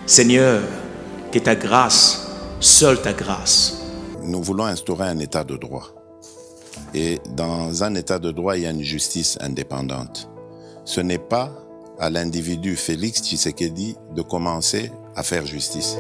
Seigneur, que ta grâce, seule ta grâce. Nous voulons instaurer un état de droit. Et dans un état de droit, il y a une justice indépendante. Ce n'est pas à l'individu Félix Tshisekedi de commencer à faire justice.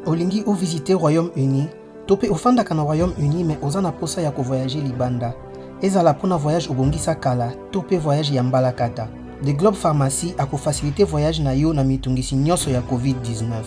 Olingi ou visiter Royaume-Uni, topé ofanda kana Royaume-Uni mais ozana posa ya ko voyager libanda. Ezala pona voyage obongisa kala, topé voyage ya mbalakata. The Globe Pharmacy a ko faciliter voyage na yo na mitungisi nyonso ya COVID-19.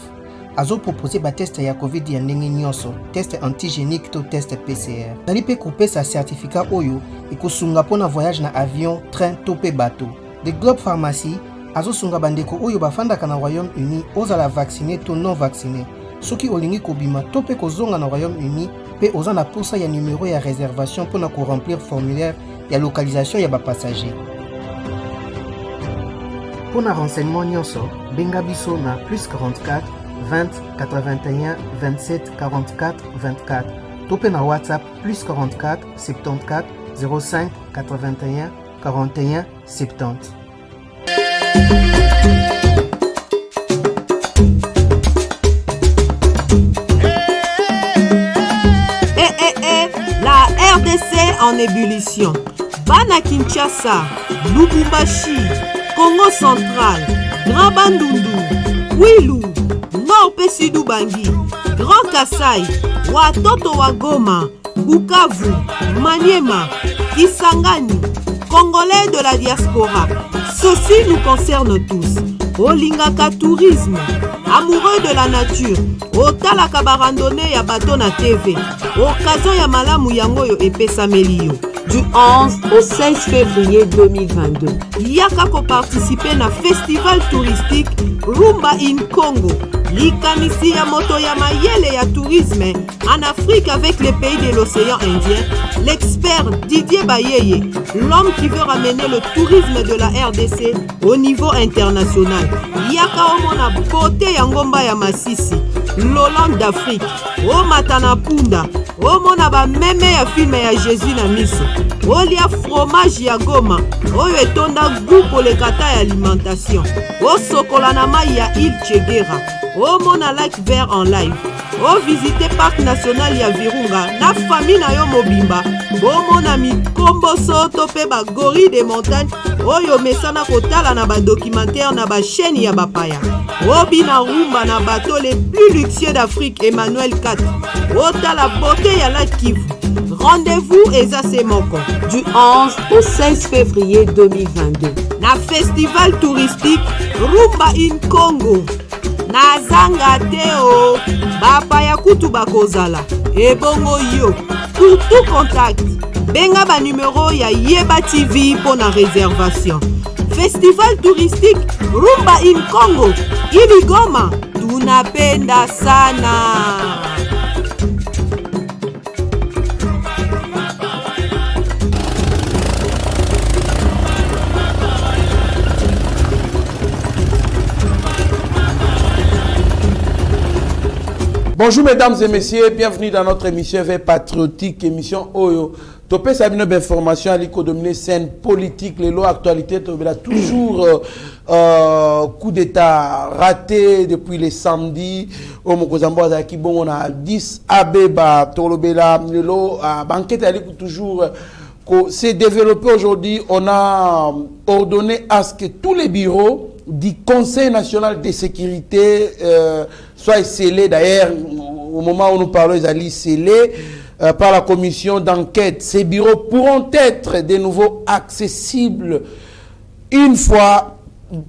Azo proposer ba test ya COVID ya ndenge nyonso, test antigénique to test PCR. Nali pe couper sa certificat oyo ikosunga pona voyage na avion, train topé bateau. The Globe Pharmacy azo sunga bandeko oyo bafanda kana Royaume-Uni ozala vacciné to non vacciné. Soki olingi kobima to pe kozonga na Royaume-Uni pe oza na posa ya numéro ya réservation pour na ko remplir formulaire ya localisation ya ba passager. Pour na renseignement nyonso, benga biso na +44 20 81 27 44 24. To pe na WhatsApp +44 74 05 81 41 70. La RDC en ébullition. Bana Kinshasa, Lubumbashi, Congo central, Grand Bandundu, Kwilu, Nord Pesidu Bangi, Grand Kassai, Watoto wa Goma, Bukavu, Maniema, Kisangani, Congolais de la diaspora. Ceci nous concerne tous. Olingaka tourisme, amoureux de la nature, otalaka barandone ya bato na TV, occasion ya malamu yango yo epesameli yo. Du 11 au 16 février 2022. Yaka ko participer na festival touristique Rumba in Congo. Likanisi ya moto ya mayele ya tourisme en Afrique avec les pays de l'océan Indien. L'expert Didier Bayeye, l'homme qui veut ramener le tourisme de la RDC au niveau international. Yaka omona beauté ya ngomba ya Masisi, l'Hollande d'Afrique, o matana punda, omona ba meme ya film ya Jésus na miso. Olia fromage ya Goma, oyo etonda goût pour les kata ya alimentation. O sokola na mai ya Il Chegera, o mona lac vert en live. O visiter parc national ya Virunga, na famille na yo mobimba. O mona mikombo soto pe ba gorille de montagne, oyo mesana kotala na ba documentaire na ba chaîne ya bapaya. O bina rumba na bateau les plus luxueux d'Afrique Emmanuel 4. O tala beauté ya la Kivu. Rendez-vous Eza Moko du 11 au 16 février 2022. Na festival touristique Rumba in Congo. Na zanga teo bapaya kutu bakozala. Ebongo yo. Pour tout contact, benga ba numéro ya Yeba TV pour la réservation. Festival touristique Rumba in Congo. Ibigoma tunapenda sana. Bonjour mesdames et messieurs, bienvenue dans notre émission Veille Patriotique, émission Oyo. Topé Sabine d'information à l'économie scène politique, les lois actualités, toujours coup d'état raté depuis les samedis. Au Mokozambo Azaki, bon, on a 10 Abeba, Tolobela, les lois, banquette à l'écoute toujours. s'est développé aujourd'hui. On a ordonné à ce que tous les bureaux du Conseil national de sécurité soient scellés. D'ailleurs, au moment où nous parlons, ils allaient scellés par la commission d'enquête. Ces bureaux pourront être de nouveau accessibles une fois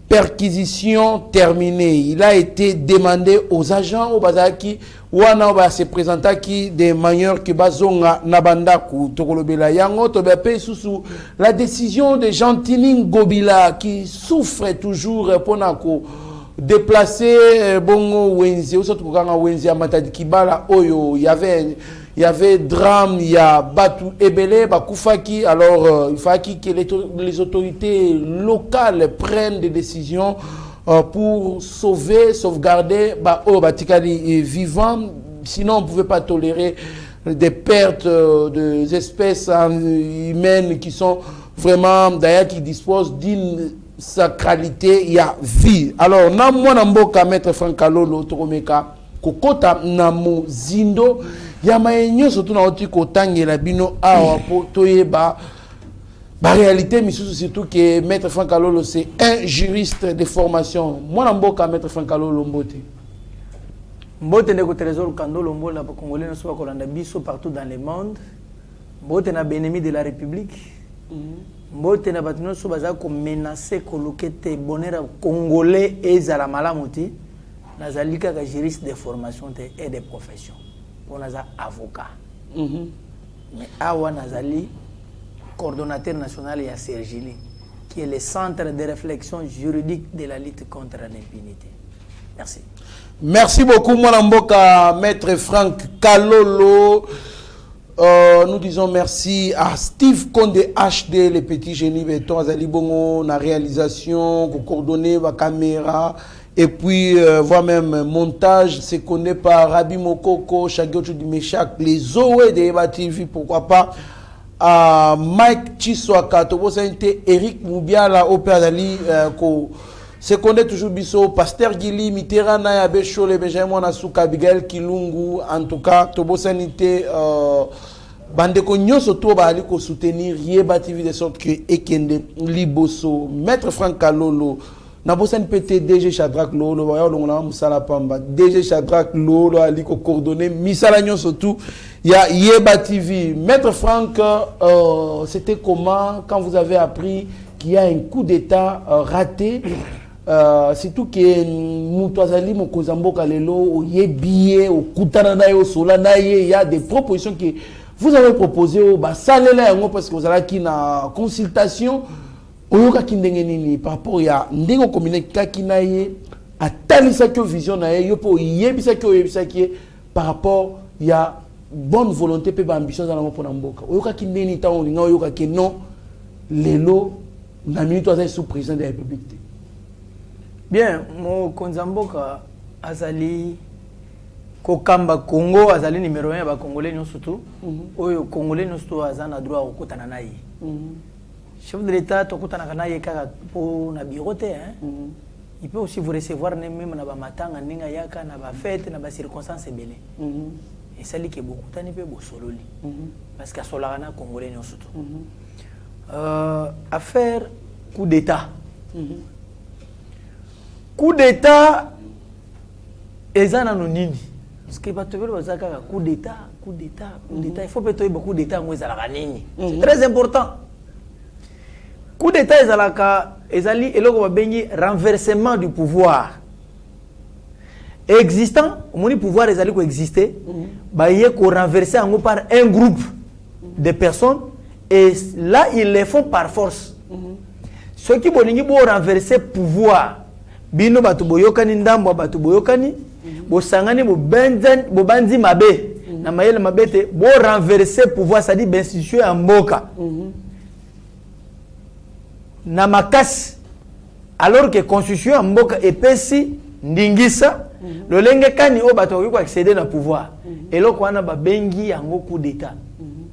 perquisition terminée, il a été demandé aux agents au Bazaki wana ba se présenter qui des manières que bazonga nabandaku tokolobela yango to ba pe sous la décision de Gentilin Gobila qui souffre toujours pour ko déplacer bongo wenzi oso tukanga wenzi amatadi kibala oyo il y avait drame, il y a Batu Ebele, Bakoufaki. Alors, il faut que les autorités locales prennent des décisions pour sauvegarder Batikali vivants. Sinon, on ne pouvait pas tolérer des pertes des espèces humaines qui sont vraiment, d'ailleurs, qui disposent d'une sacralité, il y a vie. Alors, Namboka, Maître Frankalolo, Toromeka, Kokota, Namo, Zindo, Yamaenyo surtout na oti kotangela bino awa po toyeba ba réalité mais surtout que Maître Frankalolo c'est un juriste de formation. Moi namboka Maître Frankalolo mbote. Mbote ndeko Trésor Kandolo mbola ba congolais so kolanda biso partout dans le monde. Mbote na ennemi de la République. Mbote na batino so baza ko menacer kolokete bonheur congolais ezala malamuti. Nazali kaka juriste de formation et de profession. On a avocat. Mais Awa Nazali, coordonnateur national et à Sergili, qui est le centre de réflexion juridique de la lutte contre l'impunité. Merci. Merci beaucoup, Mwanamboka, Maître Franck Kalolo. Nous disons merci à Steve Konde HD, le petit génie béton, Azali Bongo, la réalisation, coordonner la caméra. Et puis, voire même montage, c'est connu par Rabi Mokoko, Chagiotu du Meshak, les Zoé de Eba TV, pourquoi pas, Mike Chiswaka, Tobo Sainte, Eric Moubiala, Opéra Dali, c'est connu toujours Bisso, Pasteur Gili, Mitterrand, Yabecho, le Benjamin Nasuka, Abigail Kilungu, en tout cas, Tobo Sainte, Bandeko Nyoso Toba Ali ko soutenir Yeba TV de sorte que Ekende, Liboso, Maître Franck Kalolo, Nabosan PT DG Shadrach Lolo, DG Shadrach Lolo, Ali ko coordonné, Misala Nyon surtout, il y a Yeba TV. Maître Franck, c'était comment quand vous avez appris qu'il y a un coup d'État raté, surtout que Moutouazali, Mokozambo Kalelo, Yebiye, au Koutananaye, au Solanaye, il y a des propositions que vous avez proposées au Basalela, parce que vous avez une consultation. Oyoka kindengenini par rapport ya ndengo communiquer kinaye atalisa que vision na yo po yebisa que yebisa ki par rapport ya bonne volonté pe ba ambition za na mpo na mboka oyoka kindeni ta olinga oyoka ke non lelo na minute azali sous président de la République. Bien, mo konzamboka azali kokamba Congo azali numéro 1 ba congolais nyonso tout oyo congolais nyonso tout azana droit okotana na ye. Chef de l'État, pour na biroté, il peut aussi vous recevoir même na ba matanga ninga yaka na ba fête na ba circonstances belé. Et ça li que beaucoup tani pe bo sololi. Parce que solana congolais non surtout. Affaire coup d'état. Coup d'état ezana no nini? Parce que bato belo bazaka coup d'état, il faut peut-être beaucoup d'état ngweza la nini. C'est très important. Coup d'état ezali eloko babengi renversement du pouvoir existant, moni pouvoir ezali ko exister, ba yé ko renverser en par un groupe de personnes et là ils le font par force. Ceux qui bolingi bo renverser pouvoir, bino batu boyokani ndambo batu boyokani, bo sangani bo banzi mabe, na mayele mabete bo renverser pouvoir, ça dit ben institution en mboka. Na makasi alors que constitution mboka epesi ndingisa lolenge kani o bato ko accéder na pouvoir et loko wana ba bengi yango coup d'état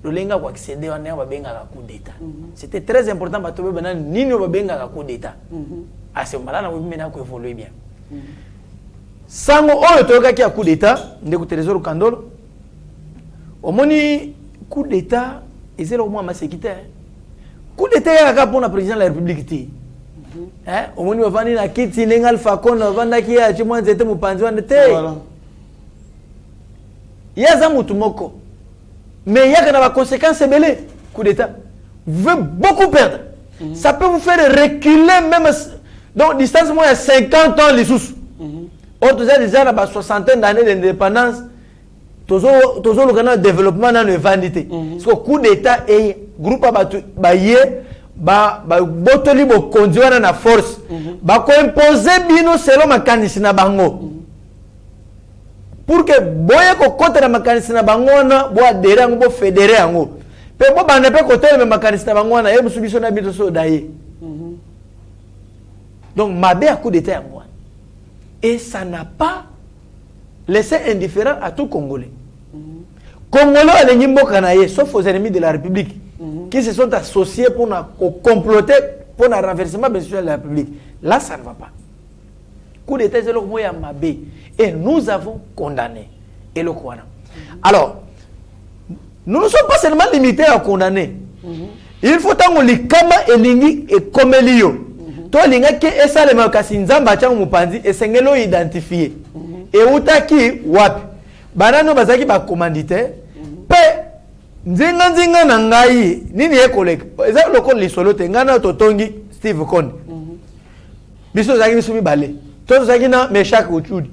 lolenga ko accéder wana ba benga ka coup d'état. C'était très important bato bana nini ba benga ka coup d'état à ce moment-là na wimena ko évoluer bien sango oyo toka ki coup d'état ndeko Trésor Kandolo omoni coup d'état ezelo mo ma sécurité. Coup d'état yaka pour le président de la République. Hein? Au moins, on va venir à Kiti, Nengal Fakon, on va venir à Chimouan, c'était mon panzouan de thé. Il y a ça, Moutoumoko. Mais il y a des conséquences belées. Coup d'état. Vous pouvez beaucoup perdre. Ça peut vous faire reculer même Donc, distance, moi, il y a 50 ans, les sous. Autres, déjà, la soixantaine d'années d'indépendance, tous le développement dans le vandité. Parce que le coup d'État et le groupe botoli bo conduire na force ba ko imposer bino selon makanisi na bango pour que boye ko contre na makanisi na bango na bo adhérer ngo bo fédérer ngo pe bo bana pe ko tele makanisi na bango na e musubiso na bito so daye. Donc mabe a coup d'état moi et ça n'a pas laissé indifférent à tout Congolais. Congolais alengi mboka na ye sauf aux ennemis de la République qui se sont associés pour comploter pour le renversement de la République. Là, ça ne va pas. Coup d'État, c'est le moyen Mabé. Et nous avons condamné. Et le Kouana. Alors, nous ne sommes pas seulement limités à condamner. Il faut que les kama et lingi et comme l'io. Toi, linga qui est ça, les makasi nzamba tchang mupandi et sengelo identifié. Et outaki wapi. Banano bazaki ba commanditaire. Pe nzinga na ngai nini ye collègue eza lokon lisolo te ngana totongi Steve Konde biso zaki biso mibale to zaki na Meshak Uchudi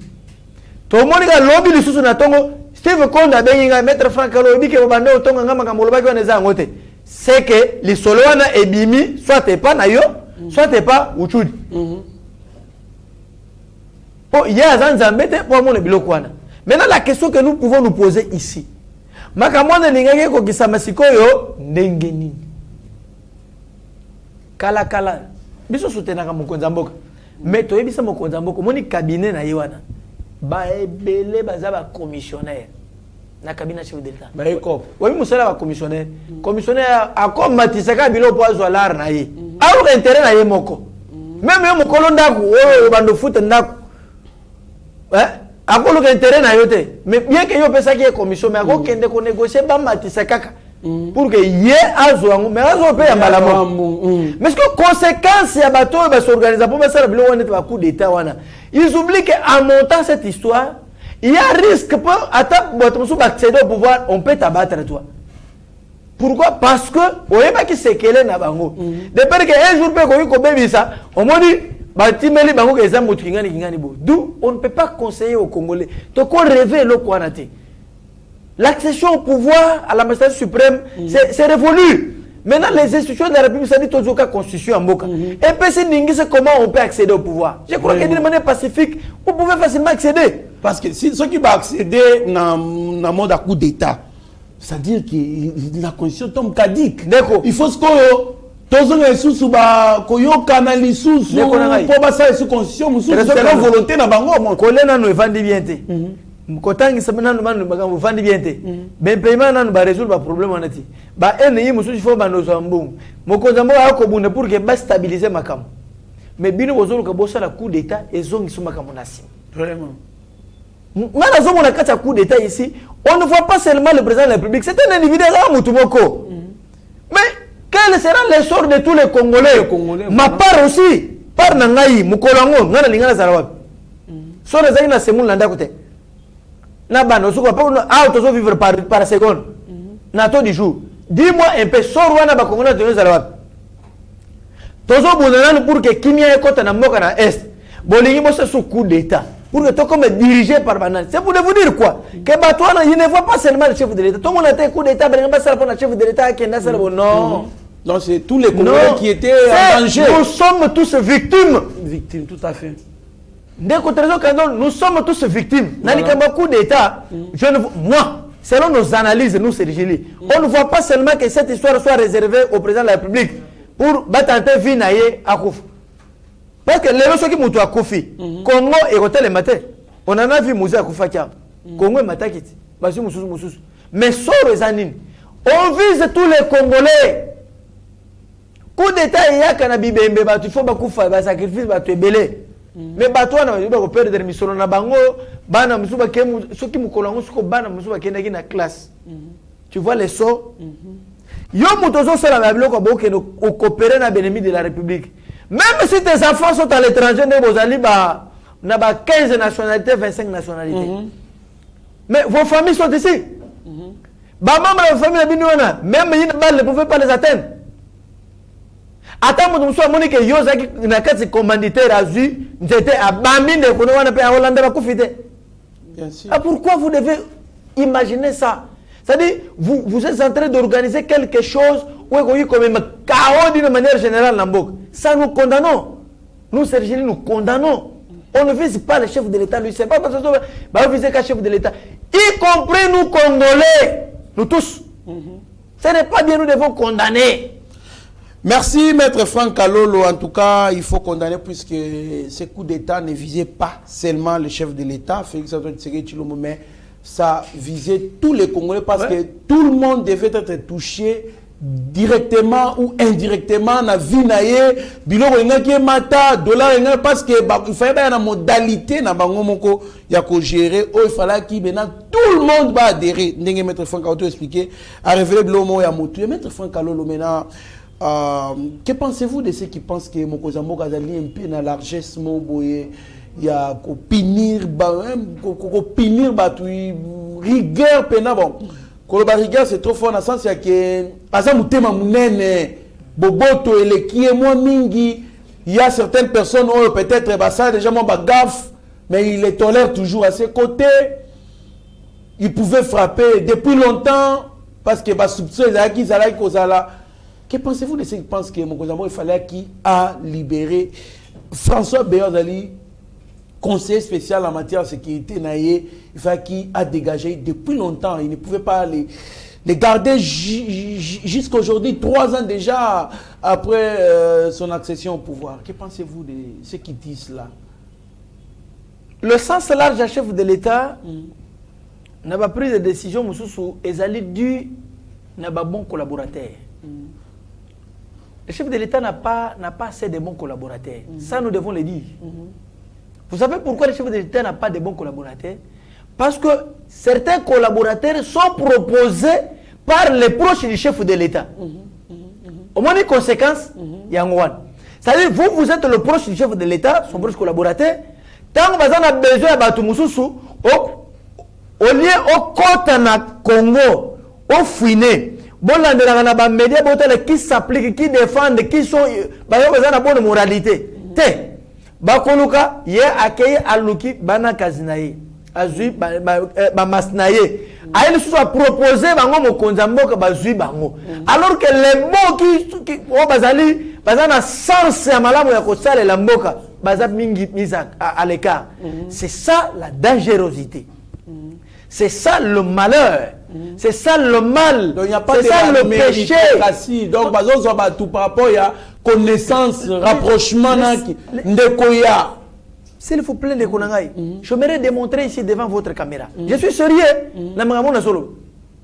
to monika lobby lisusu na tongo Steve Konde abengi ngai maître Frank lobi ke bande otonga ngama kamolo baki wana za ngote c'est que lisolo wana ebimi soit pas na yo soit pas Uchudi po ya zanzambe te po mon biloko wana. Maintenant la question que nous pouvons nous poser ici, makamwana ningaki ko kisama sikoyo ndenge nini kala biso soutenaka mokonza mboka mais toyebisa mokonza mboka moni cabinet na yewana ba ebele baza ba commissionnaire na cabinet chef de l'État ba eko oui musala ba commissionnaire akomatisaka bilo po azwa lar na ye alors intérêt na ye moko même yo mokolo ndaku o bando foot ndaku akolo intérêt na yote mais bien que yo pesa qui est commission mais ako kende ko négocier ba matisa kaka pour que ye azo mais azo pe ya malamo mais ce que conséquence ya bato ba s'organiser pour ça bilo wana ba coup d'état wana ils oublient que en montant cette histoire il y a risque pour attaque boto sou accéder au pouvoir on peut t'abattre toi. Pourquoi? Parce que oyeba ki sekele na bango depuis que un jour pe ko bebisa on m'a dit d'où on ne peut pas conseiller aux Congolais. Donc on rêve le Kouanate. L'accession au pouvoir à la magistrature suprême, c'est révolu. Maintenant, les institutions de la République, ça dit toujours qu'à constitution en Boka. Et puis c'est comment on peut accéder au pouvoir. Je crois que d'une manière pacifique, vous pouvez facilement accéder. Parce que si ceux qui vont accéder dans le mode à coup d'État, c'est-à-dire que la constitution tombe caduque. Il faut ce qu'on tozo esusu ba koyoka na lisusu po basa esu constitution mususu c'est la volonté na bango mon kolena no evandi bien te kotangi sabana no manu baga evandi bien te ben paiement na no ba résoudre ba problème onati ba ene yi mususu fo ba no zambung mokonza mbo akobunda pour que ba stabiliser makam mais bino bozolo ka bosa la coup d'état ezongi so makam nasi vraiment ngana zo mona kata coup d'état ici on ne voit pas seulement le président de la République c'est un individu là mutumoko mais quel sera le sort de tous les Congolais? Ma part aussi, par Nangaï, Moukolongo, Nana Lingana Sarawak. So les aïna Semoun Landa côté. Naban, on se voit pas, on vivre par seconde. Nato du jour. Dis-moi un peu, sort Wana Bakongona de Sarawak. Tozo Bounanan pour que Kimia et Kota Namoka na Est. Bolingi Mosa sous coup d'État. Pour que tout comme dirigé par Banan. C'est pour vous dire quoi? Que Batouana, il ne voit pas seulement le chef de l'État. Tout le monde a été coup d'État, mais il n'y a pas pour le chef de l'État qui est non. Donc c'est tous les Congolais qui étaient en danger. Nous sommes tous victimes. Victimes, tout à fait. Nous sommes tous victimes. Voilà. Coup d'État, moi, selon nos analyses, nous, c'est on ne voit pas seulement que cette histoire soit réservée au président de la République pour battre Vinaye à Kouf. Parce que les gens qui sont à Koufi, Congo et Rotel et Maté, on en a vu Moussa à Koufakia. Congo et Matakit. Mais sort les animes. On vise tous les Congolais. Coup d'état il y a cannabis bembe ba tu faut ba kufa ba sacrifice ba tu belé mais ba toi na ba ko perdre mission na bango bana musuba ke soki mukolango suko bana musuba ke na classe tu vois les sauts yo mutozo sala ba biloko ba ko coopérer na ennemi de la République même si tes enfants sont à l'étranger ne bozali ba na ba 15 nationalités 25 nationalités mais vos familles sont ici ba maman la famille binoana même ils ne pouvaient pas les atteindre. Attends, nous sommes monique Yozaki na kati commanditaire azui, c'était à Bamine qu'on a payé à Hollande va confiter. Bien sûr. Ah, pourquoi vous devez imaginer ça? C'est-à-dire, vous êtes en train d'organiser quelque chose où il y a comme un chaos d'une manière générale dans Mbok. Ça, nous condamnons. Nous, Sergei, nous condamnons. On ne vise pas le chef de l'État, lui, c'est pas parce que on vise le chef de l'État. Y compris nous, Congolais, nous tous. Ce n'est pas bien, nous devons condamner. Merci, Maître Franck Kalolo. En tout cas, il faut condamner puisque ces coups d'État ne visaient pas seulement le chef de l'État, Félix Antoine Tshisekedi Tshilombo, mais ça visait tous les Congolais parce que tout le monde devait être touché directement ou indirectement na vie na ye biloko ngaki mata dollar ngaki parce que il fallait ba na modalité na bango moko ya ko gérer il fallait ki bena tout le monde va adhérer ndenge Maître Franck a expliqué a révélé bilomo ya motu Maître Franck Kalolo maintenant que pensez-vous de ceux qui pensent que Mokonza Mboka azali un peu na largesse mo boye ya ko punir batu rigueur pena bon koloba rigueur c'est trop fort dans le sens ya que aza mutema munene boboto eleki moi mingi il y a certaines personnes peut-être ça déjà mon bagaf mais il les tolère toujours à ses côtés. Il pouvait frapper depuis longtemps parce que soupçon ezalaki zalaki kozala. Que pensez-vous de ceux qui pensent que Mokonza Mboka il fallait qu'il a libéré François Béozali, conseiller spécial en matière de sécurité, il fallait qu'il a dégagé depuis longtemps. Il ne pouvait pas les garder jusqu'à aujourd'hui, 3 ans déjà après son accession au pouvoir. Que pensez-vous de ceux qui disent cela? Le sens large à chef de l'État n'a pas pris de décision, Moussoussou, et Zali dû n'a pas bon collaborateur. Le chef de l'État n'a pas assez de bons collaborateurs. Ça, nous devons le dire. Vous savez pourquoi le chef de l'État n'a pas de bons collaborateurs? Parce que certains collaborateurs sont proposés par les proches du chef de l'État. Au moins, une conséquence, il y a un one. C'est-à-dire, vous êtes le proche du chef de l'État, son proche collaborateur. Tant que vous avez besoin de Batumoussou, au lieu au côté du Congo, au Fouiné, médias qui s'appliquent, qui défendent, qui sont dans bonne moralité. Bakoluka, il y a accueilli Aluki, Bana Kazinaye, Azui, Masnaye. A soit proposé Bango Mokonza Mboka Bazui Bango. Alors que les mots qui ont Bazali, Bazana sens à Malamu Yakosal et la Mboka, Bazab Mingi Mizak à l'écart. C'est ça la dangerosité. C'est ça le malheur. C'est ça le mal. Donc il n'y a pas c'est ça le péché. Donc tout par rapport à connaissance, rapprochement, ndekoya. S'il vous plaît, je voudrais démontrer ici devant votre caméra. Je suis sérieux.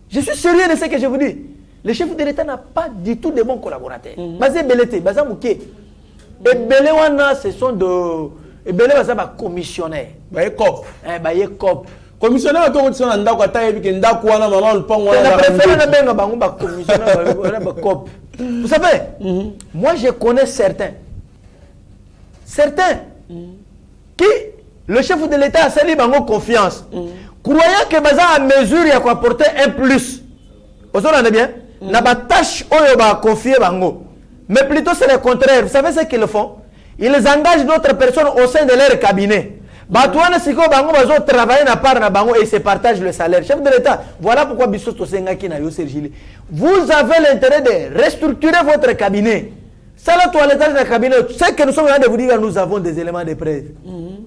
Je suis sérieux de ce que je vous dis. Le chef de l'État n'a pas du tout de bons collaborateurs. Bazé Belete, Bazé Mouké. Et Belewana, ce sont de. Et Belewana, c'est un commissionnaire. Baye cop. Baye cop. Commissionnaire, quand on a un d'accord, vous savez, moi je connais certains qui, le chef de l'État a sali bango confiance, croyant que Baza a mesure il y a quoi apporter un plus. Vous savez bien, n'a pas tâche où va confier bango, mais plutôt c'est le contraire. Vous savez ce qu'ils font? Ils engagent d'autres personnes au sein de leur cabinet. Batouana Siko Bango Bazo travaille na part na Bango et se partage le salaire. Chef de l'État, voilà pourquoi Bissot Tosengaki na yo Sergili. Vous avez l'intérêt de restructurer votre cabinet. Ça la toilettage du cabinet, c'est que nous sommes en train de vous dire, nous avons des éléments de preuve.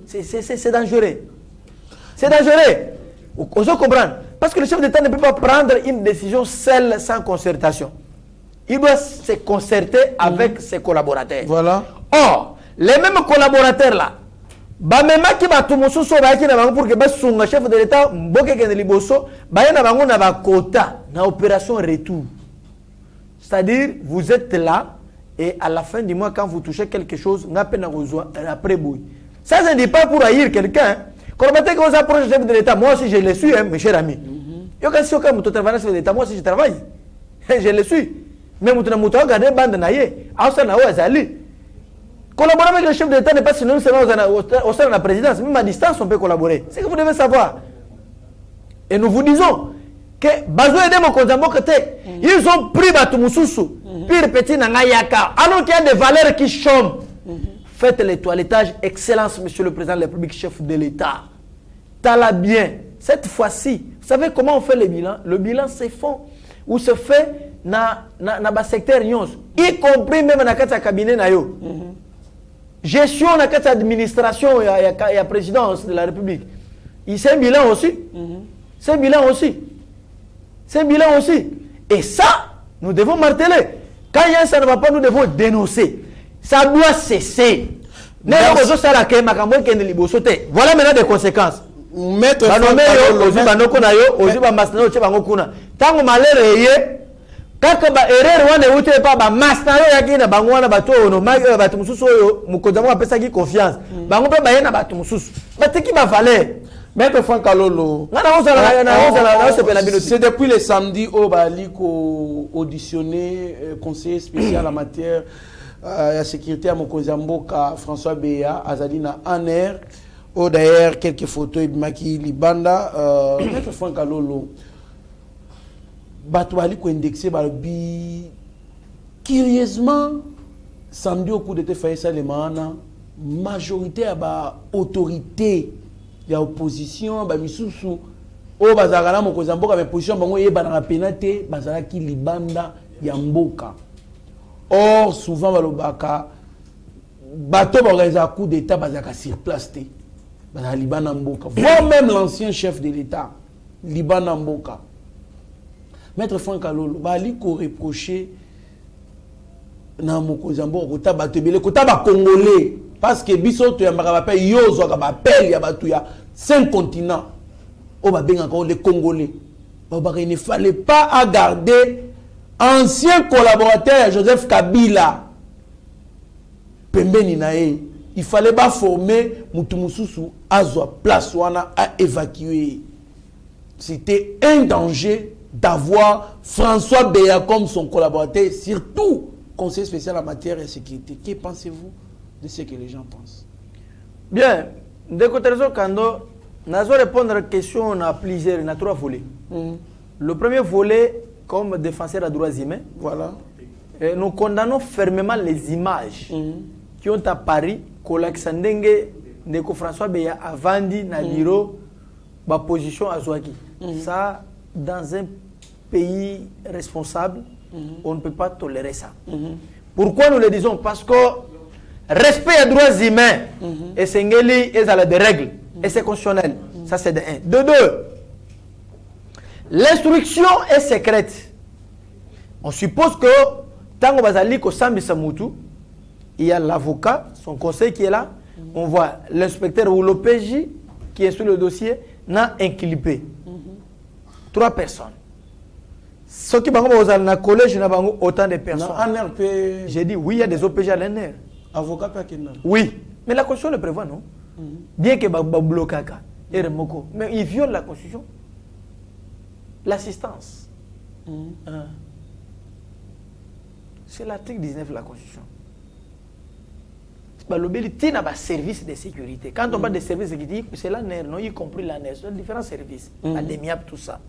C'est dangereux. C'est dangereux. On se comprend. Parce que le chef d'État ne peut pas prendre une décision seule sans concertation. Il doit se concerter avec ses collaborateurs. Voilà. Or, les mêmes collaborateurs là, même qui va tout pour que le chef de l'État mboke ke liboso ba na bango na ba quota na opération retour. C'est-à-dire vous êtes là et à la fin du mois quand vous touchez quelque chose n'a pas après bouille. Ça ne dit pas pour haïr quelqu'un. Quand vous approchez le chef de l'État, moi aussi je le suis, mes chers amis. Yo quand si aucun muto travaille sur l'État, moi aussi je travaille. Je le suis. Mais muto na muto regarder bande na ye. Asa na wa zali. Collaborer avec le chef de l'État n'est pas synonyme seulement au sein de la présidence, même à distance on peut collaborer. C'est ce que vous devez savoir. Et nous vous disons que Bazo et Mokonza Mboka, ils ont pris Batumoussoussou. pire petit nanga yaka. Alors qu'il y a des valeurs qui chôment. Faites le toilettage, excellence, monsieur le président de la République, chef de l'État. T'as bien. Cette fois-ci, vous savez comment on fait le bilan? Le bilan se fait ou se fait dans le secteur Nyons, y compris même dans le cabinet. Gestion dans l'administration et la présidence de la République. C'est un bilan aussi. C'est un bilan aussi. C'est un bilan aussi. Et ça, nous devons marteler. Quand il y a ça ne va pas, nous devons dénoncer. Ça doit cesser. Voilà maintenant des conséquences. Maître kaka ba erreur wana ute pa ba master yo yaki na bango wana bato ono bato mususu oyo mukoza mo apesa ki confiance bango pe ba yena bato mususu batiki ba valeur. Maître Franck Alolo, c'est depuis le samedi au Bali qu'on auditionné conseiller spécial en matière de sécurité à Mokozamboka François Béa Azadina Aner. D'ailleurs quelques photos de Maki Libanda. Maître Franck Alolo, Batouali ko indexé bi curieusement samedi au coup de Faïssa Lemana majorité à ba autorité ya opposition ba misusu o bazakala Mokozamboka mais position bango yeba na penate bazala ki libanda ya mboka. Or souvent balobaka bato ba coup d'état bazaka sur place té bazala libanda mboka. Voire même l'ancien chef de l'état libanda mboka. Maître Franck Alolo, bali ko reprocher na Mokozamboka kota batebele kota ba congolais parce que biso to ya maka yozo ka ba appel ya batu ya 5 continents o ba benga ko les congolais. Il ne fallait pas garder ancien collaborateur Joseph Kabila pembeni na ye. Il fallait pas former mutu mususu azwa place wana à évacuer. C'était un danger d'avoir François Béa comme son collaborateur, surtout conseiller spécial en matière de sécurité. Que pensez-vous de ce que les gens pensent? Bien, de côté Kando, nous allons répondre à la question, on a plusieurs, on a 3 volets. Le premier volet, comme défenseur des droits humains, voilà. Nous condamnons fermement les images qui ont apparu que François Béa a vendu dans le bureau ma position à Zouaki. Ça, dans un pays responsable, on ne peut pas tolérer ça. Pourquoi nous le disons? Parce que respect des droits humains, et c'est des règles, et c'est constitutionnel. Ça, c'est de 1. De 2, l'instruction est secrète. On suppose que, tant qu'on va aller au Sambi Samoutou, il y a l'avocat, son conseil qui est là, on voit l'inspecteur ou l'OPJ qui est sur le dossier, n'a inculpé. 3 personnes. Ceux qui sont dans le collège, il y a autant de personnes. J'ai dit oui, il y a des OPG à l'NR. Avocat pas oui, mais la Constitution le prévoit, non? Bien que bloque, mais il viole la Constitution. L'assistance. C'est l'article 19 de la Constitution. Il y a un service de sécurité. Quand on parle de services de sécurité, c'est l'ANER, non, y compris l'ANER, c'est différents services, la DEMIAP, tout ça.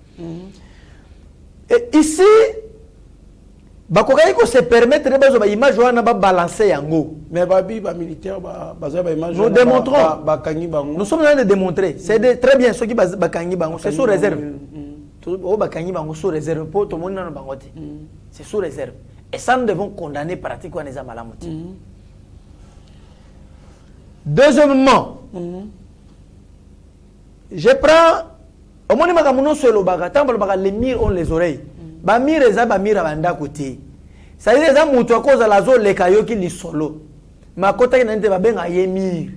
Et ici, il se permettre de l'image de balancer yango. Mais les militaires, nous démontrons. Nous sommes en train de démontrer. C'est très bien ceux qui c'est sous réserve. Sous réserve. C'est sous réserve. Et ça, nous devons condamner pratiquement les amalamouti. Deuxièmement, je prends au moins les murs ont les oreilles. Bamir eza bamir banda côté. Ça veut dire que mutu à cause de la zone les kayo qui li solo. Ma kota ki nante babenga yemir.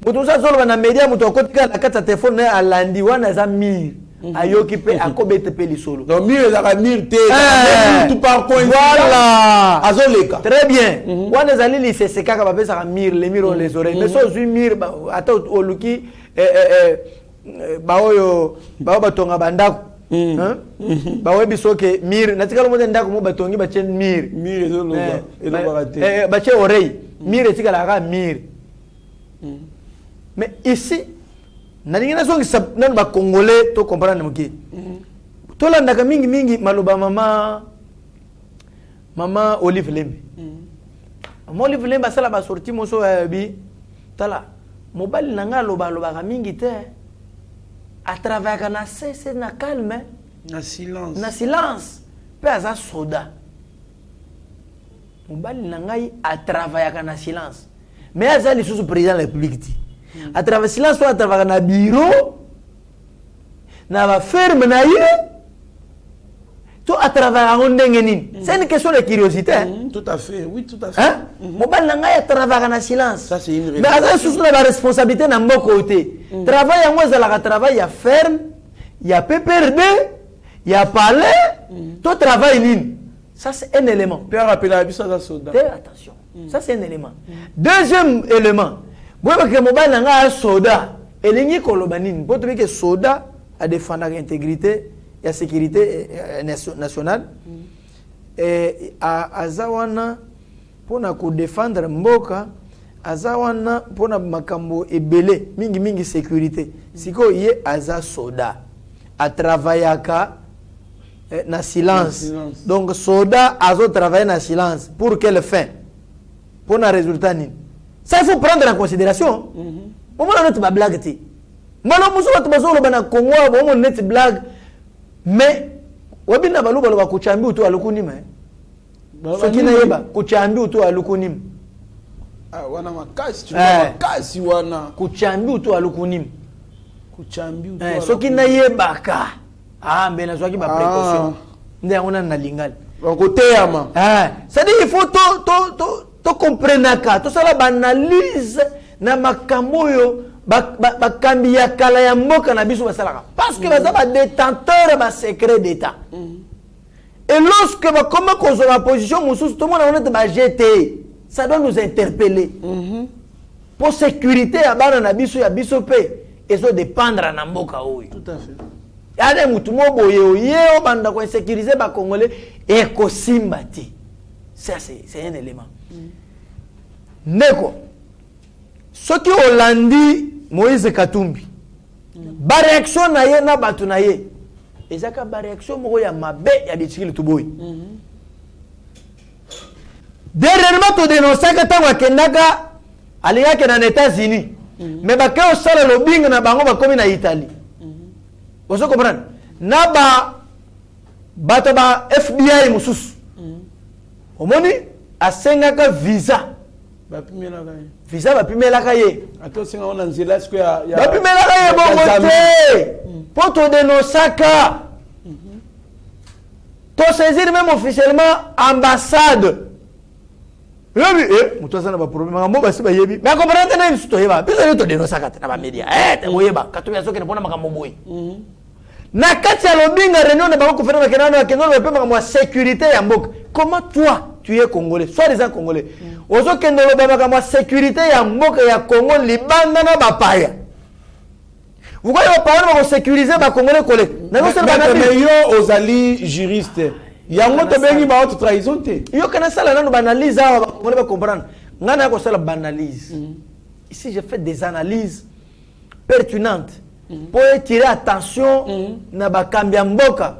Mutu sa zolo na media mutu à côté la carte téléphone à landi wana za mir. Ayo ki pe akobete pe li solo. Donc mir eza mir te tout par coin. Voilà. Azoleka. Très bien. Wana zali li c'est kaka ba pesa mir les murs ont les oreilles. Mais so zu mir ata oluki baoyo batonga bandako. Bawe bisoke mir natika lomo ndako mo batongi bache mir ezoloba elobaka bache oreille mir etika la ka mir. Mais ici nalinga songi nan ba congolais to comprendre moki to landaka mingi maloba mama Maman Olive Lembe. Maman Olive Lembe a la sorti moso bi tala mobile nanga loba mingi te à travers na cesse na calme Na silence. Na silence pe aza soda mobile nanga à travers na silence mais aza li sous président de la République ti à travers silence soit à travers na bureau na ba ferme na ye tout à travers un ndenge. C'est une question de curiosité. Tout à fait, oui, tout à fait. Hein? Mobile nanga à travers un silence. Ça c'est une mais à sous la responsabilité na mon côté. Travail en moi la travail ya ferme, il y a PPRD, il y a palais, tout travail nini. Ça c'est un élément. Pierre rappelle à ça soda. Attention. Ça c'est un élément. Deuxième élément. Moi que mobile nanga a soda, elingi kolobanini. Pour trouver que soda a défendre l'intégrité et la sécurité nationale. Et azawana pour défendre mboka, azawana pour makambo ebele mingi sécurité. Siko yé aza soda a travailler na silence. Donc soda azo travailler na silence pour quelle fin? Pour un résultat ni. Ça il faut prendre en considération. Pour moi on ne blague ti. Malo muso watu bazolo bana Congo bon net blague. Mais wabina balu balu kuchambi utu alukunima soki na yeba kuchambi utu alukunima wana makasi tu makasi wana kuchambi utu alukunima kuchambi utu soki na yeba ka mbena soki ba précaution nde ona na lingali côté yama ça dit il faut to comprendre ka to sala banalise na makambo yo bakambi ya kala ya mboka na biso basalaka parce que baza ba détenteur ba secret d'état et lorsque ba comment qu'on la position mususu tout le monde on est ba jeter ça doit nous interpeller pour sécurité ya bana na biso ya biso pe ezo dépendre na mboka oyo tout à fait yale mutu mo boye oyo banda ko sécuriser ba congolais et ko simbati ça c'est un élément neko soki olandi Moïse Katumbi ba réaction na ye na batu na ye ezaka ba réaction moko ya mabe ya bitikili tuboyi dernièrement to dénoncer que tango akendaka aliyake na États-Unis mais ba ke osala lobbying na bango ba komi na Italie ozo comprendre na bato ba FBI mususu omoni asengaka visa visa bapimelaka ye attention on nzela est-ce que ya bapimelaka ye bongo te po to dénonçaka to saisir même officiellement ambassade yebi mutu aza na baproblème makambo basi bayebi mais comprendre na biso toyeba biso to dénonçaka te na bamédia toyeba katumbi azokende mpona makambo boye na kati ya lobinga réunion na bango conférence bakendana bakendana bape makambo ya sécurité ya mboka comment toi tu es congolais soit disant congolais ozokende loba makambo ya sécurité ya mboka ya Congo libanda na bapaya vous voyez bapaya bako sécuriser ba congolais collègue mais yo ozali juriste yango to bengi ba haute trahison te yo kana sala nanu banalise awa ba congolais ba comprendre ngana ko sala banalise ici je fais des analyses pertinentes pour tirer attention na bakambi ya mboka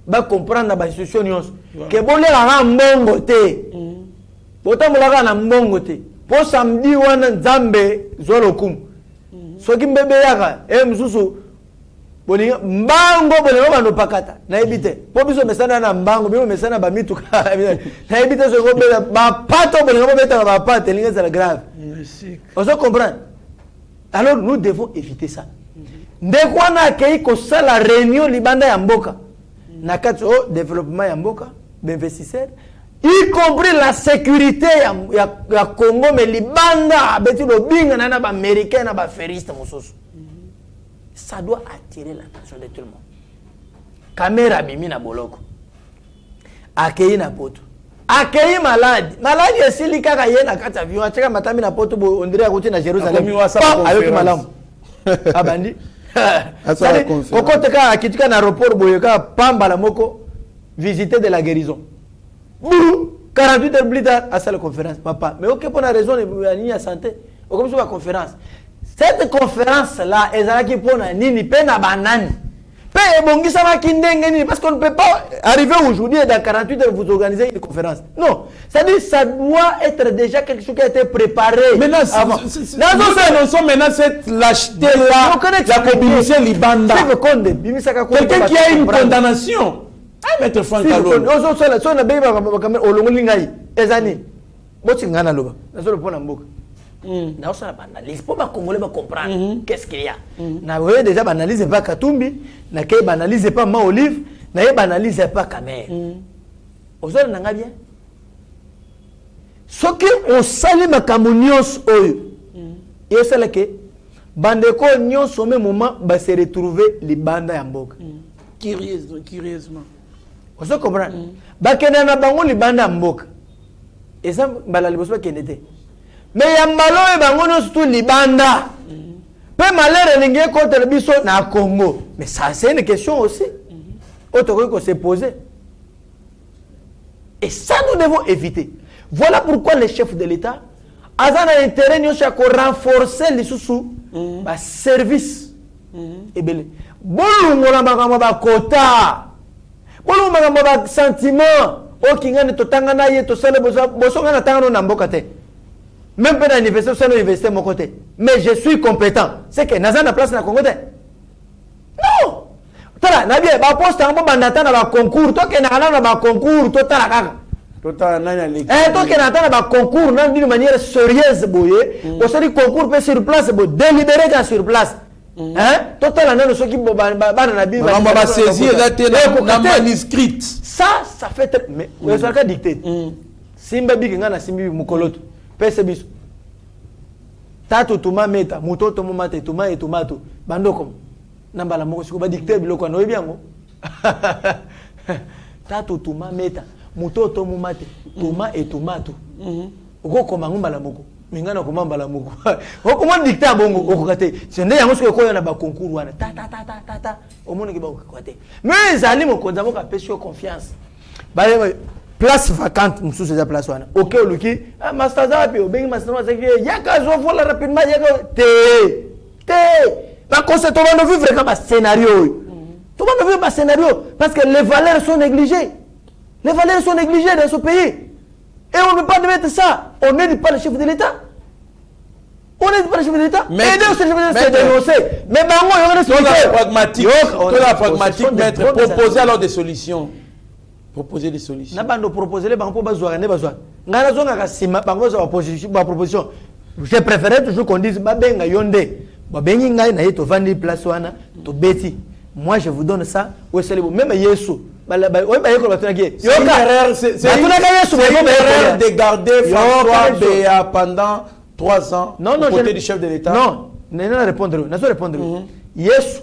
ba comprendre na ba institution nyonso ke bolela na mbongo te botambolaka na mbongo te po samedi wana nzambe zolo kum soki mbebe yaka msusu bolinga mbango bolinga bano pakata na ebite po biso mesana na mbango biso mesana ba mituka na ebite so ko bela ba pato bolinga beta ba pato linga za grave on se comprend alors nous devons éviter ça ndeko wana kei ko sala réunion libanda ya mboka na kati développement ya mboka d'investisseurs y compris la sécurité ya Congo mais libanda beti lobinga na ba américain na ba feriste mosusu ça doit attirer l'attention de tout le monde caméra bimi na boloko akei na poto akei maladi esili kaka ye na kati avion ateka matami na poto on dirait akuti na Jérusalem ayoki malamu abandi kokoteka akitika na aéroport boyoka pamba la moko visiter de la guérison 48 heures plus tard à la conférence papa mais ok pour la raison de la santé comme sur la conférence cette conférence là ezalaki pour na nini pe na banani Parce qu'on ne peut pas arriver aujourd'hui et dans 48 heures vous organiser une conférence. Non. C'est-à-dire ça doit être déjà quelque chose qui a été préparé. Maintenant, nous maintenant cette lâcheté-là, la communauté Libanda. Quelqu'un qui a une condamnation. Maître Franck Kalolo. Pour Congolais comprendre qu'est-ce qu'il y a. N'a déjà banalisé pas Katumbi, n'a pas banalisé pas Ma Olive, n'a pas banalisé pas Kamer. Aux autres n'a bien. Ce qui on salue ma camonios oyo. Et c'est là que bandeko nyon au même moment va se retrouver les bandes en bok. Curieusement. Vous comprenez? Bakena na bango les bandes en bok. Et ça balali bosso kenete. Mais yambalo e bango no surtout libanda. Peu malheur n'engé contre le biso na Congo. Mais ça c'est une question aussi. Autre que se poser. Et ça nous devons éviter. Voilà pourquoi les chefs de l'État azana intérêt nyo cha ko renforcer les sous ba service. Et belé. Bolungo na makamba ba quota. Bolungo makamba ba sentiment. O kingane to tangana ye to sele boso ngana tangano na mboka te. Même pas dans l'université, c'est l'université de mon côté. Mais je suis compétent. C'est que Nazan a place dans le Congo. Non! Tala, Nabi, ba poste en bon bandata na ba concours. Toi qui n'as pas concours, toi t'as la caga. Toi qui n'as pas concours, non d'une manière sérieuse, boye. Au sein du concours, peut sur place, délibéré sur place. Hein? Toi t'as la nana ceux qui on va saisir la manuscrite. Ça fait. Mais vous avez dicté. Simba biganga na simbi mukoloto. Pese biso tato tuma meta mutoto mumate tuma et tomato bandoko nambala moko siko ba dicter biloko na oyebiango tato tuma meta mutoto mumate tuma et tomato oko mangumba moko mingana ko mambala moko oko mo dicter bongo oko kate sende yango siko ko na ba concours wana ta omone ke ba ko te mais zali mo konza mo ka pesi confiance ba place vacante mususu déjà place wana OK oluki master zapi obengi master zapi yaka zo vola rapidement yaka te ba conseil to va vivre comme un scénario to va vivre un scénario parce que les valeurs sont négligées dans ce pays et on ne peut pas mettre ça on n'aide pas le chef de l'État mais bango la pragmatique maître proposer alors des solutions. Proposer des solutions. Nabando proposer les banques pour bazoa ne bazoa. Ngana zonga ka sima bango za proposition. Je préférais toujours qu'on dise babenga yonde. Babengi ngai na yeto vandi place wana to beti. Moi je vous donne ça ou c'est bon même Yesu. C'est une erreur de garder François Béa pendant 3 ans aux côtés du chef de l'État. Non, non répondre. Yesu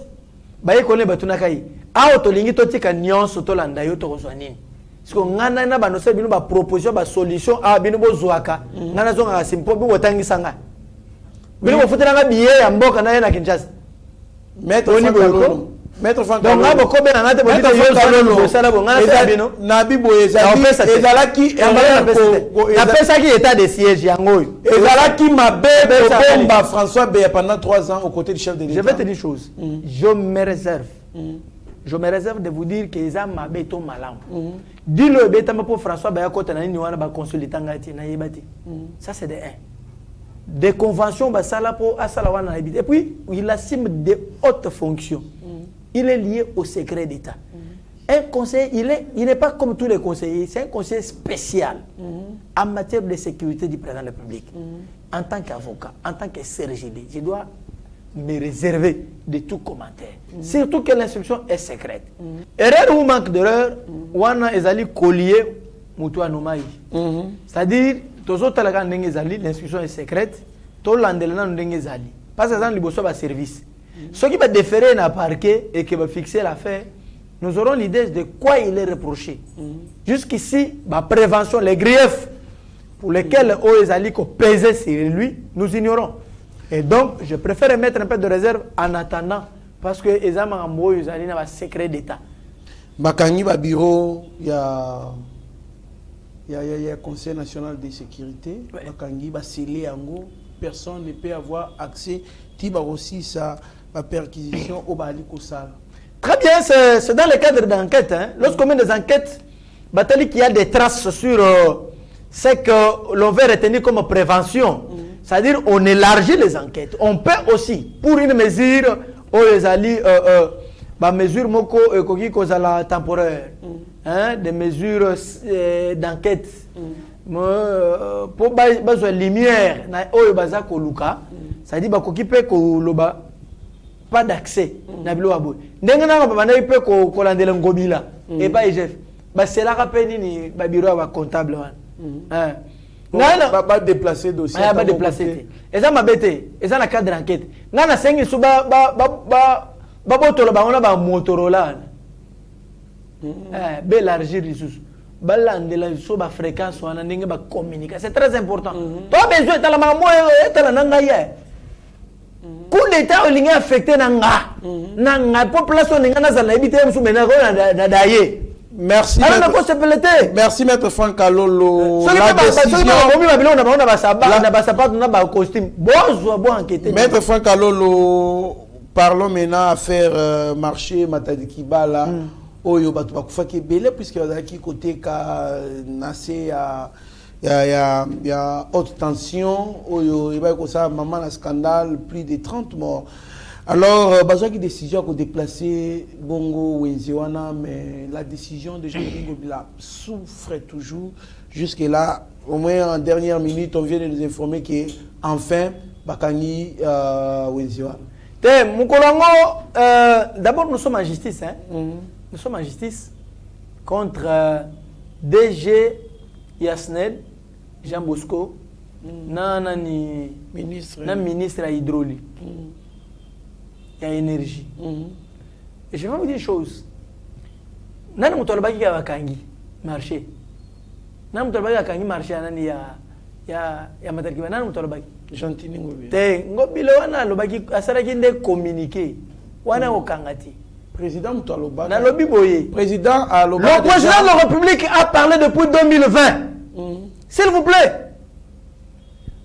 ba yekole batuna kai. A otolingi totika nyonso tolanda yo tokozwa nini siko ngana na bano se bino ba proposition ba solution a bino bozwaka ngana zonga simpo bi wotangisa nga bino bofutela nga biye ya mboka na ye na Kinshasa Maître Franck donc ngabo ko bena ngate botita yo sala bo ngana se bino na bibo ezalaki na pesa ki état de siège yango ezalaki mabe bomba François Béa pendant 3 ans aux côtés du chef de l'État. Je vais te dire une chose. Je me réserve de vous dire que les gens m'ont béton malam. Dis-le béton pour François Béa côté na ni wana ba consultant ngati na yebati. Ça c'est de 1. Des conventions ba sala pour asala wana na yebiti. Et puis il assume de hautes fonctions. Il est lié au secret d'État. Un conseiller, il n'est pas comme tous les conseillers, c'est un conseiller spécial en matière de sécurité du président de la République. En tant qu'avocat, en tant que CRGD, je dois me réserver de tout commentaire. Surtout que l'instruction est secrète. Erreur ou manque d'erreur, wana ezali collier mutu anomai. C'est-à-dire, tous autres l'instruction est secrète, tout l'andelana ndenge ezali. Parce que dans le bosso ba service. Ceux qui va déférer na parquet et qui va fixer l'affaire, nous aurons l'idée de quoi il est reproché. Jusqu'ici, ma prévention, les griefs pour lesquels Oezali pesait sur lui, nous ignorons. Et donc, je préfère mettre un peu de réserve en attendant, parce que Ezama Ambo Oezali n'a pas secret d'État. Bakangi ba bureau, il y a Conseil national de sécurité, Bakangi ba scellé ango, personne ne peut avoir accès. Tiba aussi sa perquisition au Bali Kosala. Très bien, c'est dans le cadre d'enquête. Hein. Lorsqu'on met des enquêtes, Batali qu'il y a des traces sur ce que l'on veut retenir comme prévention. C'est-à-dire on élargit les enquêtes. On peut aussi, pour une mesure, les alliés, mesure moko koki kozala temporaire, hein, des mesures d'enquête. Pour besoin lumière, na oyo baza koluka, c'est-à-dire bakoki pe koloba pas d'accès na bilo abo. Ndenge na ba na pe ko landela ngobila et pas IGF. Ba c'est la rappel ni ba bureau ba comptable wana. Hein. Pas déplacer dossier. Pas déplacer. Et ça m'a bêté. Et ça na cadre d'enquête. Ngana sengi su ba botolo ba on ba Motorola. Élargir les sous. Balandela so ba fréquence wana ndenge ba communiquer. C'est très important. Toi besoin ta la mamo et la nanga hier. Coup d'état o linga affecté nanga. Nanga population ninga na zala ebité msu mena ko na daye. Merci. Merci maître Franck Kalolo. Maître Franck Kalolo, parlons maintenant affaire marché Matadikiba là. Oyo batu bakufaki belé puisque y a qui côté ka nasé il y a haute tension. Oyo il va que ça maman un scandale plus de 30 morts. Alors, besoin de décision pour déplacer Bongo Wenziwana, mais la décision de Jean-Pierre Ngobila souffre toujours. Jusque-là, au moins en dernière minute, on vient de nous informer qu'enfin, Bakani Wenziwana. D'abord, nous sommes en justice. Hein? Nous sommes en justice contre DG Yasnel, Jean Bosco, ministre à hydraulique. Il y a énergie. Et je vais vous dire une chose. Nani mutolobaki ya wakangi marché. Nani mutolobaki ya wakangi marché nani ya Matadikiba nani mutolobaki. Gentini Ngobila. Te Ngobila wana lobaki asaraki nde communiquer. Wana okangati. Président Mutaloba. Na lobi boye. Président a le président de la République a parlé depuis 2020. S'il vous plaît.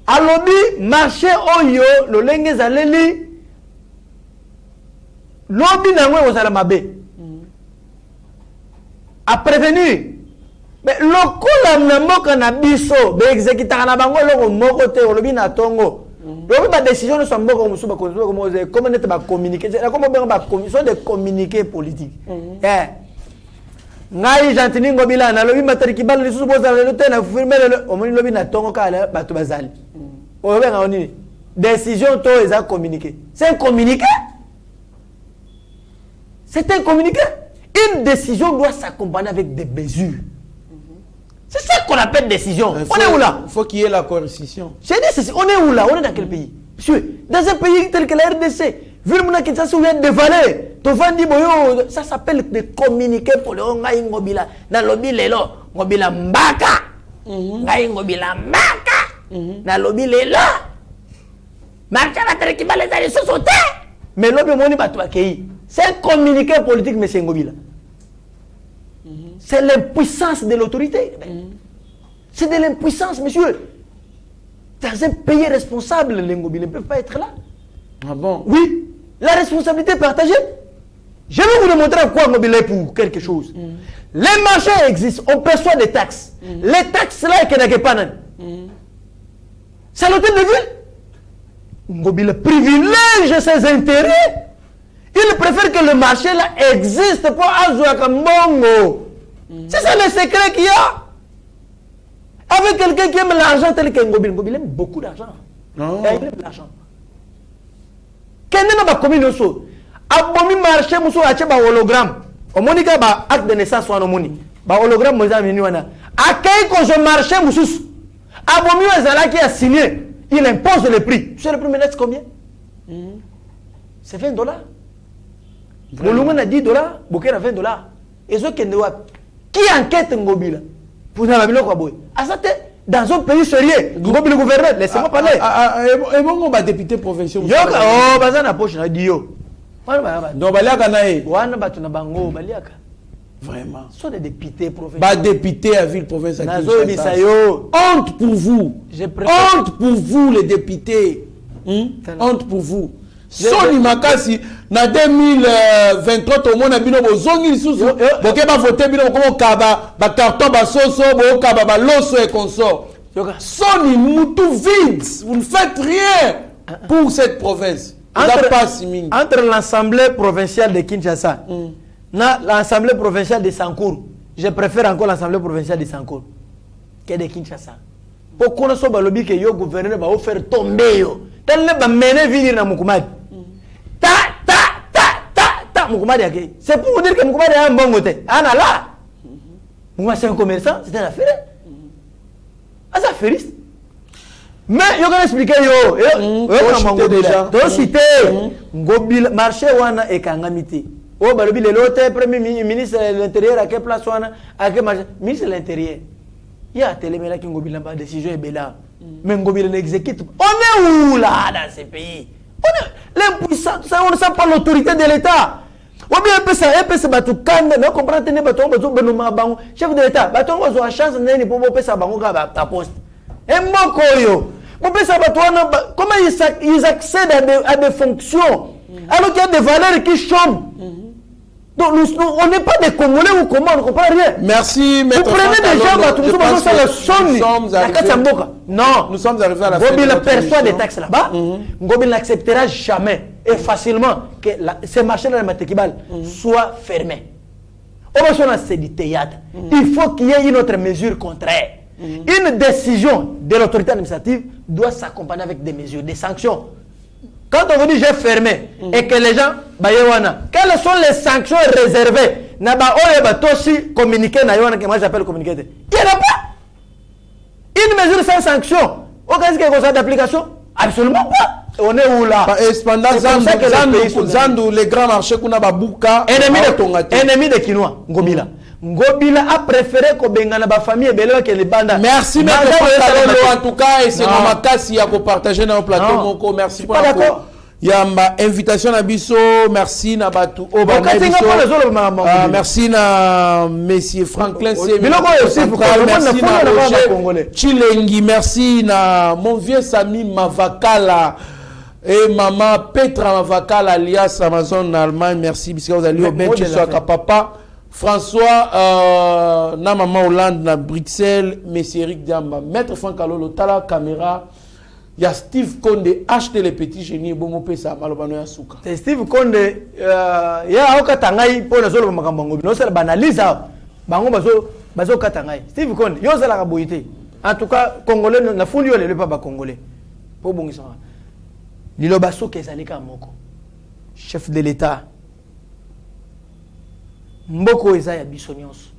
A lobi marché oyo lolenge zaleli lobby n'a pas osé a prévenu mais lokola na moka na biso be exécuter na bango loko moko te lobby na tongo lobby ba décision ne sont moko musuba comment net ba communiquer comment ba commission de communiquer politique ngai Gentini Ngobila na lobby Matadikiba lisusu boza le te na firmer o moni lobby na tongo kala bato bazali o benga oni décision to eza communiquer c'est un communiqué. C'est un communiqué. Une décision doit s'accompagner avec des mesures. C'est ça qu'on appelle décision. On est où là? Il faut qu'il y ait la coercition. On est où là? On est dans quel pays? Monsieur, dans un pays tel que la RDC, vu le monde qui s'est dévalé, ça s'appelle des communiqués pour le Ngai Ngobila. Dans le lobby, lelo, Ngobila Mbaka. Ngai Ngobila Mbaka. Dans le lobby, lelo. Marcha la terre qui va les aller se sauter. Mais lobby, mon est c'est un communiqué politique, M. Ngobila. C'est l'impuissance de l'autorité. C'est de l'impuissance, monsieur. Dans un pays responsable, les Ngobila ne peuvent pas être là. Ah bon? Oui. La responsabilité est partagée. Je vais vous démontrer quoi Ngobila est pour quelque chose. Les marchés existent, on perçoit des taxes. Les taxes là, il n'y a pas. C'est l'hôtel de ville. Ngobila privilège ses intérêts. Il préfère que le marché là existe pour Azouaka Mbongo. C'est ça le secret qu'il y a. Avec quelqu'un qui aime l'argent tel que Ngobila. Ngobila aime beaucoup d'argent. Il aime l'argent. Quel n'est pas commis le saut? Abomi marché, moussou a un hologramme. Au Monica, acte de naissance, ou en Omoni. Hologramme, Moza Minuana. A quel qu'on se marché, moussou? Abomi Azala qui a signé. Il impose le prix. Tu sais le prix maintenant, c'est combien? C'est $20. Volume a $10, Bokeh a $20. Et ce qui enquête Ngobila pour la ville Kwaboy. Dans un pays sérieux, Ngobila gouverneur, laissez-moi parler. Et bon, on va député provincial. Oh, Bazana Poche, on a dit yo. Donc, Baliaka nae. Wana Batuna Bango, Baliaka. Vraiment. Ce sont des députés provinciaux. Bah, député à ville provinciale. Honte pour vous. Honte pour vous, les députés. Honte pour vous. Soni Makasi, na 2023 tout le monde a bino bozongi lisusu boke ba voter bino comme kaba ba carton ba soso bo kaba ba loso et consort. Soni mutu vide, vous ne faites rien pour cette province. Entre l'Assemblée provinciale de Kinshasa et l'Assemblée provinciale de Sankour, je préfère encore l'Assemblée provinciale de Sankour que de Kinshasa. Pour qu'on soit balobi que le gouverneur va faire tomber yo. Tel ne va mener venir na Mukumadi. Mukumadi yake. C'est pour vous dire que Mukumadi a un bon côté. Ana là. Moi c'est un commerçant, c'est un affaire. Un affairiste. Mais je vais expliquer yo. Déjà. Donc cité Ngobila marché wana e kangamité. Oh balobi le lote premier ministre de l'intérieur à quelle place wana à quel marché ministre de l'intérieur. Il y a Télémela qui Ngobila pas décision est bella. Mais Ngobila n'exécute. On est où là dans ce pays? L'impuissance, on ne sent pas l'autorité de l'État. Ou bien un peu ça batu kanda, mais comprendre tenir batu bazo benuma bango chef de l'État. Batu on a chance nani pour peu ça bango ka ta poste. Et moko yo. On peut ça batu comment ils accèdent à des fonctions alors qu'il y a des valeurs qui chôment. Donc on n'est pas des Congolais ou comment, on ne comprend rien. Merci, vous prenez des gens, non, nous sommes arrivés à la fin. Ngobila perçoit des taxes là-bas. Ngobila n'acceptera jamais et facilement que ces marchés dans le Matekibal soient fermés. C'est du théâtre. Il faut qu'il y ait une autre mesure contraire. Une décision de l'autorité administrative doit s'accompagner avec des mesures, des sanctions. Quand on vous dit j'ai fermé et que les gens, quelles sont les sanctions réservées? Naba aussi communiquer na que moi j'appelle communiquer. Il n'y en a pas. Une mesure sans sanction. Qu'est-ce qu'il y a d'application? Absolument pas. On est où là? Zandu, les grands marchés qu'on a babuka. Ennemi de Kinois, Ngobila. Ngobila a préféré que Bengana ba famille et Belo que les bandes. Merci M. en tout cas et c'est ma casse qui a partagé dans le plateau Moko. Merci pour la Yamba invitation à Bisso, merci na batu Obama merci na Monsieur Franklin merci na Roger Chilengi, merci na mon vieux Sami Mavakala et maman Petra Mavakala alias Amazon Allemagne, merci parce que vous allez au ben chez soi papa François na maman Hollande na Bruxelles, Monsieur Eric Diamba, maître Franck Alolo tala caméra. Il y a Steve Konde, acheter les petits génies, bon, on peut ça, malobano ya souka. C'est Steve Konde, il y a aucun tangai pour le solo makambango. Non, c'est la banalise, bango bazo katangai. Steve Konde, yo c'est la raboité. En tout cas, Congolais, na fundi yo le pas Congolais. Pour bon ça. Lilo baso kezalika moko. Chef de l'État. Mboko eza ya bisonyos.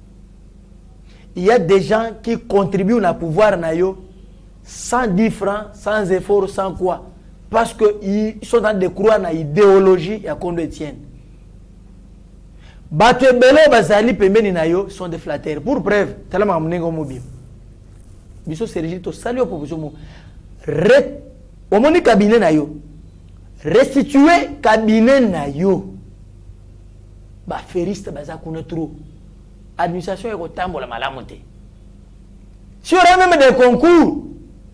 Il y a des gens qui contribuent au pouvoir na yo. 110 francs, sans effort, sans quoi. Parce qu'ils sont dans des croix dans l'idéologie et qu'on détient. Batebele bazali pembeni na yo sont des flatteurs. Pour preuve, tellement mnengo mobile. Biso sergi to sali opposition mo. Omoni cabinet na yo. Restituer cabinet na yo. Ba feriste baza kuna trop. Administration est au tambola malamote. Si on a même des concours,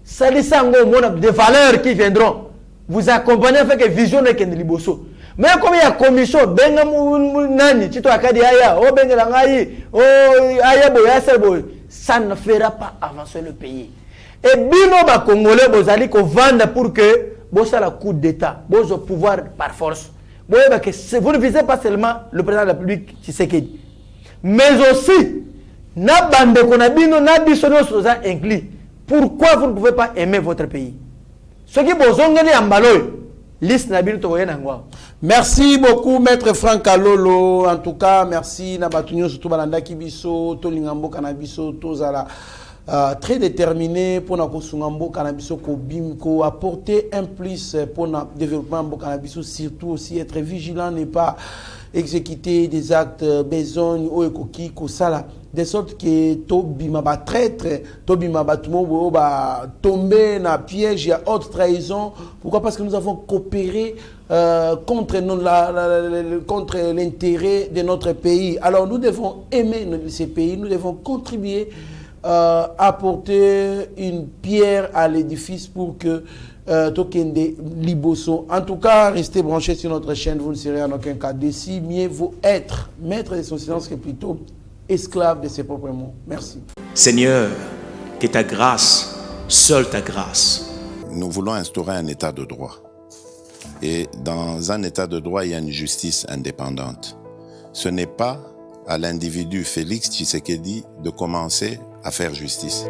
ça dit ça des valeurs qui viendront vous accompagner avec une vision de Kendeliboso. Mais comme il y a commission, ça ne fera pas avancer le pays. Et bino ba Congolais bozali ko vendre pour que bossa la coup d'état, bosso pouvoir par force. Vous ne visez pas seulement le président de la République Tshisekedi, mais aussi na bande konabino na bisono soza inclus. Pourquoi vous ne pouvez pas aimer votre pays? Ce qui bozongeli ambaloy liste na bino to yenangwa. Merci beaucoup maître Franck Alolo. En tout cas, merci na batunyo surtout balanda kibiso to lingambo kanabiso to zala très déterminé pour na kosungambo kanabiso ko bim ko apporter un plus pour na développement mbo kanabiso, surtout aussi être vigilant, ne pas exécuter des actes besogne ou ekoki ko sala de sorte que tobima ba traître tobima ba tumo ba tomber na piège, il y a haute trahison. Pourquoi? Parce que nous avons coopéré contre l'intérêt de notre pays. Alors nous devons aimer ces pays, nous devons contribuer apporter une pierre à l'édifice pour que Tokende Liboso. En tout cas, restez branchés sur notre chaîne, vous ne serez en aucun cas déçus. Mieux vaut être maître de son silence que plutôt esclave de ses propres mots. Merci. Seigneur, que ta grâce, seule ta grâce. Nous voulons instaurer un état de droit. Et dans un état de droit, il y a une justice indépendante. Ce n'est pas à l'individu Félix Tshisekedi de commencer à faire justice.